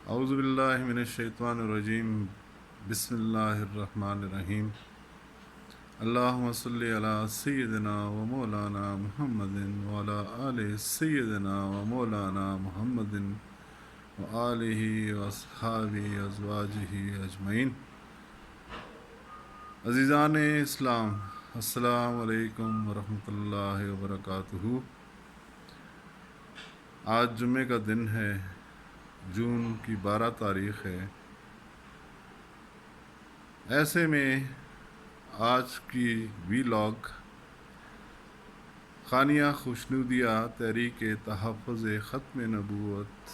اعوذ باللہ من الشیطان الرجیم بسم اللہ الرحمن الرحیم اللہم صلی علی سیدنا و مولانا محمد وعلی آل سیدنا و مولانا محمد و آلہ و اصحابہ ازواجہ اجمعین۔ عزیزان اسلام، السلام علیکم ورحمۃ اللہ وبرکاتہ۔ آج جمعے کا دن ہے، جون کی 12 تاریخ ہے۔ ایسے میں آج کی ویلاگ خانیہ خوشنودیہ تحریک تحفظ ختم نبوت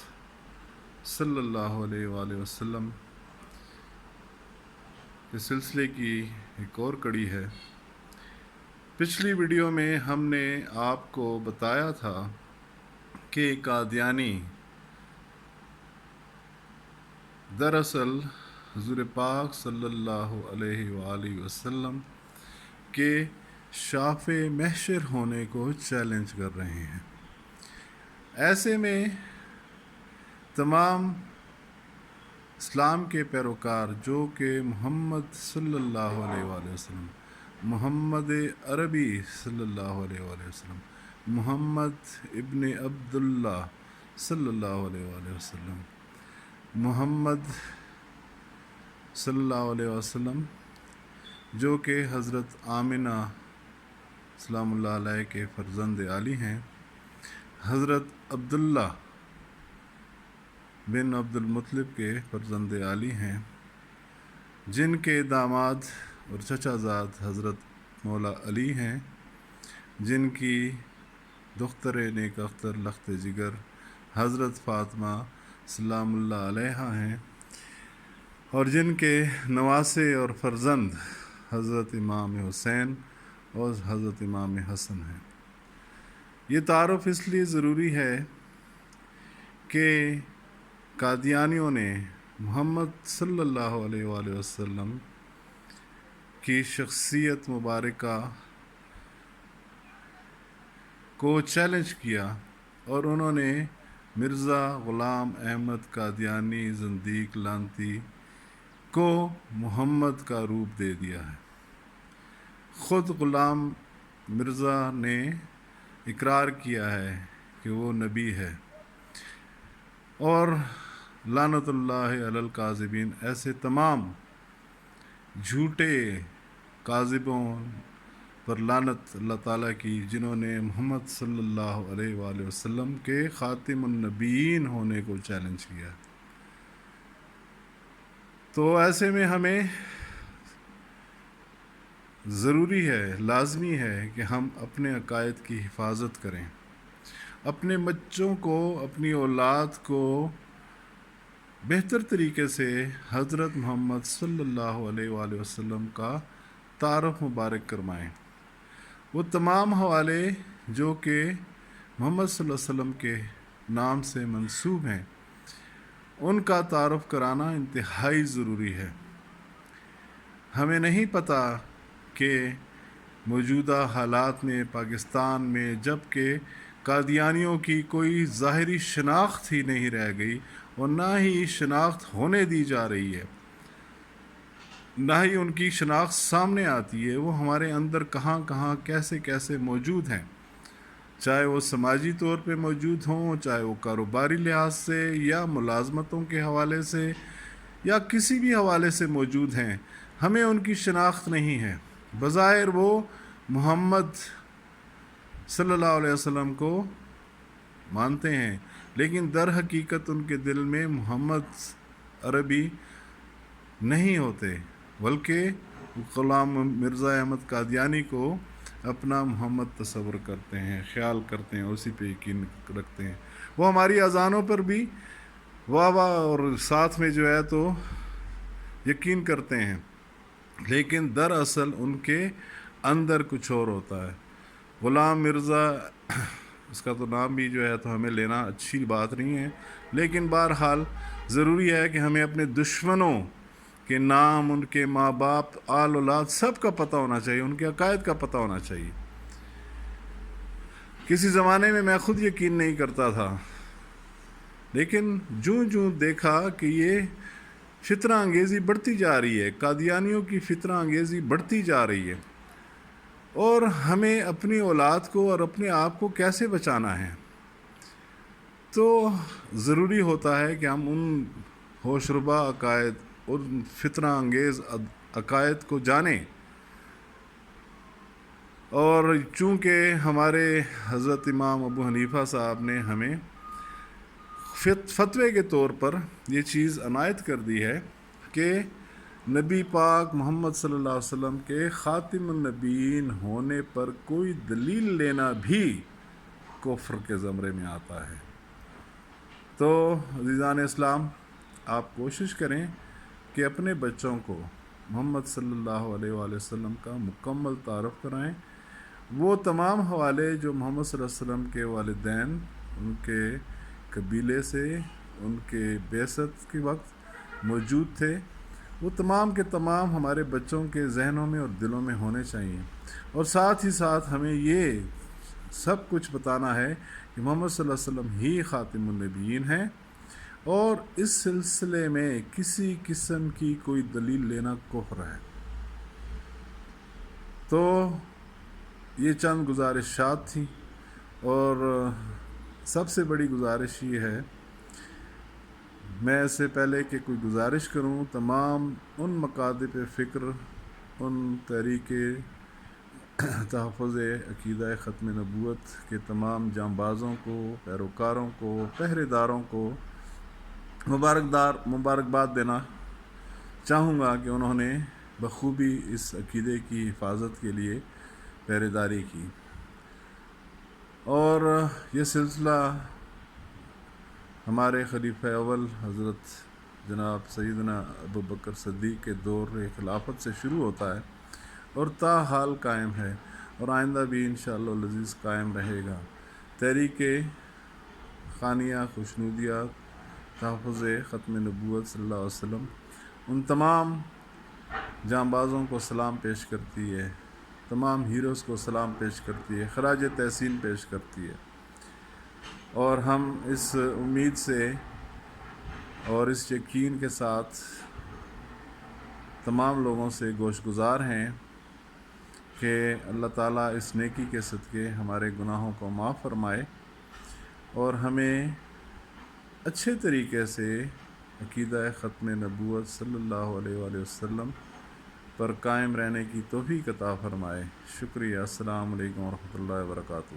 صلی اللہ علیہ وآلہ وسلم کے سلسلے کی ایک اور کڑی ہے۔ پچھلی ویڈیو میں ہم نے آپ کو بتایا تھا کہ قادیانی دراصل حضور پاک صلی اللہ علیہ وآلہ وسلم کے شاف محشر ہونے کو چیلنج کر رہے ہیں۔ ایسے میں تمام اسلام کے پیروکار جو کہ محمد صلی اللہ علیہ وآلہ وسلم، محمد عربی صلی اللہ علیہ وآلہ وسلم، محمد ابن عبداللہ صلی اللہ علیہ وآلہ وسلم، محمد صلی اللہ علیہ وسلم جو کہ حضرت آمنہ سلام اللہ علیہ کے فرزند علی ہیں، حضرت عبداللہ بن عبد المطلب کے فرزند علی ہیں، جن کے داماد اور چچا زاد حضرت مولا علی ہیں، جن کی دختر نیک اختر لخت جگر حضرت فاطمہ سلام اللہ علیہ ہیں، اور جن کے نواسے اور فرزند حضرت امام حسین اور حضرت امام حسن ہیں۔ یہ تعارف اس لیے ضروری ہے کہ قادیانیوں نے محمد صلی اللہ علیہ وآلہ وسلم کی شخصیت مبارکہ کو چیلنج کیا، اور انہوں نے مرزا غلام احمد قادیانی زندیق لعنتی کو محمد کا روپ دے دیا ہے۔ خود غلام مرزا نے اقرار کیا ہے کہ وہ نبی ہے، اور لعنت اللہ علی الکاذبین، ایسے تمام جھوٹے کاذبوں پر لعنت اللہ تعالیٰ کی جنہوں نے محمد صلی اللہ علیہ وآلہ وسلم کے خاتم النبیین ہونے کو چیلنج کیا۔ تو ایسے میں ہمیں ضروری ہے، لازمی ہے کہ ہم اپنے عقائد کی حفاظت کریں، اپنے بچوں کو، اپنی اولاد کو بہتر طریقے سے حضرت محمد صلی اللہ علیہ وآلہ وسلم کا تعارف مبارک کروائیں۔ وہ تمام حوالے جو کہ محمد صلی اللہ علیہ وسلم کے نام سے منسوب ہیں، ان کا تعارف کرانا انتہائی ضروری ہے۔ ہمیں نہیں پتہ کہ موجودہ حالات میں پاکستان میں جب کہ قادیانیوں کی کوئی ظاہری شناخت ہی نہیں رہ گئی، اور نہ ہی شناخت ہونے دی جا رہی ہے، نہ ہی ان کی شناخت سامنے آتی ہے، وہ ہمارے اندر کہاں کہاں کیسے کیسے موجود ہیں، چاہے وہ سماجی طور پہ موجود ہوں، چاہے وہ کاروباری لحاظ سے یا ملازمتوں کے حوالے سے یا کسی بھی حوالے سے موجود ہیں، ہمیں ان کی شناخت نہیں ہے۔ بظاہر وہ محمد صلی اللہ علیہ وسلم کو مانتے ہیں، لیکن در حقیقت ان کے دل میں محمد عربی نہیں ہوتے، بلکہ غلام مرزا احمد قادیانی کو اپنا محمد تصور کرتے ہیں، خیال کرتے ہیں، اسی پہ یقین رکھتے ہیں۔ وہ ہماری اذانوں پر بھی واہ واہ اور ساتھ میں جو ہے تو یقین کرتے ہیں، لیکن دراصل ان کے اندر کچھ اور ہوتا ہے۔ غلام مرزا، اس کا تو نام بھی جو ہے تو ہمیں لینا اچھی بات نہیں ہے، لیکن بہرحال ضروری ہے کہ ہمیں اپنے دشمنوں کے نام، ان کے ماں باپ، آل اولاد سب کا پتہ ہونا چاہیے، ان کے عقائد کا پتہ ہونا چاہیے۔ کسی زمانے میں خود یقین نہیں کرتا تھا لیکن جوں جوں دیکھا کہ یہ فتنہ انگیزی بڑھتی جا رہی ہے، قادیانیوں کی فتنہ انگیزی بڑھتی جا رہی ہے، اور ہمیں اپنی اولاد کو اور اپنے آپ کو کیسے بچانا ہے، تو ضروری ہوتا ہے کہ ہم ان ہوش ربا عقائد اور فتنہ انگیز عقائد کو جانیں۔ اور چونکہ ہمارے حضرت امام ابو حنیفہ صاحب نے ہمیں فتوے کے طور پر یہ چیز عنایت کر دی ہے کہ نبی پاک محمد صلی اللہ علیہ وسلم کے خاتم النبیین ہونے پر کوئی دلیل لینا بھی کفر کے زمرے میں آتا ہے۔ تو عزیزان اسلام، آپ کوشش کریں کہ اپنے بچوں کو محمد صلی اللہ علیہ وآلہ وسلم کا مکمل تعارف کرائیں۔ وہ تمام حوالے جو محمد صلی اللہ علیہ وسلم کے والدین، ان کے قبیلے سے ان کے بعثت کے وقت موجود تھے، وہ تمام کے تمام ہمارے بچوں کے ذہنوں میں اور دلوں میں ہونے چاہیے۔ اور ساتھ ہی ساتھ ہمیں یہ سب کچھ بتانا ہے کہ محمد صلی اللہ علیہ وسلم ہی خاتم النبیین ہیں، اور اس سلسلے میں کسی قسم کی کوئی دلیل لینا کفر ہے۔ تو یہ چند گزارشات تھیں، اور سب سے بڑی گزارش یہ ہے، میں اس سے پہلے کہ کوئی گزارش کروں، تمام ان مکاتب فکر، ان تحریک تحفظ عقیدہ ختم نبوت کے تمام جانبازوں کو، پیروکاروں کو، پہرے داروں کو مبارکباد دینا چاہوں گا کہ انہوں نے بخوبی اس عقیدے کی حفاظت کے لیے پہرے داری کی۔ اور یہ سلسلہ ہمارے خلیفہ اول حضرت جناب سیدنا ابوبکر صدیق کے دور خلافت سے شروع ہوتا ہے اور تا حال قائم ہے، اور آئندہ بھی انشاءاللہ العزیز قائم رہے گا۔ تحریک خانیہ خوشنودیہ تحفظ ختم نبوت صلی اللہ علیہ وسلم ان تمام جانبازوں کو سلام پیش کرتی ہے، تمام ہیروز کو سلام پیش کرتی ہے، خراج تحسین پیش کرتی ہے، اور ہم اس امید سے اور اس یقین کے ساتھ تمام لوگوں سے گوشگزار ہیں کہ اللہ تعالیٰ اس نیکی کے صدقے ہمارے گناہوں کو معاف فرمائے، اور ہمیں اچھے طریقے سے عقیدہ ختم نبوت صلی اللہ علیہ وآلہ وسلم پر قائم رہنے کی توفیق عطا فرمائے۔ شکریہ۔ السلام علیکم ورحمۃ اللہ وبرکاتہ۔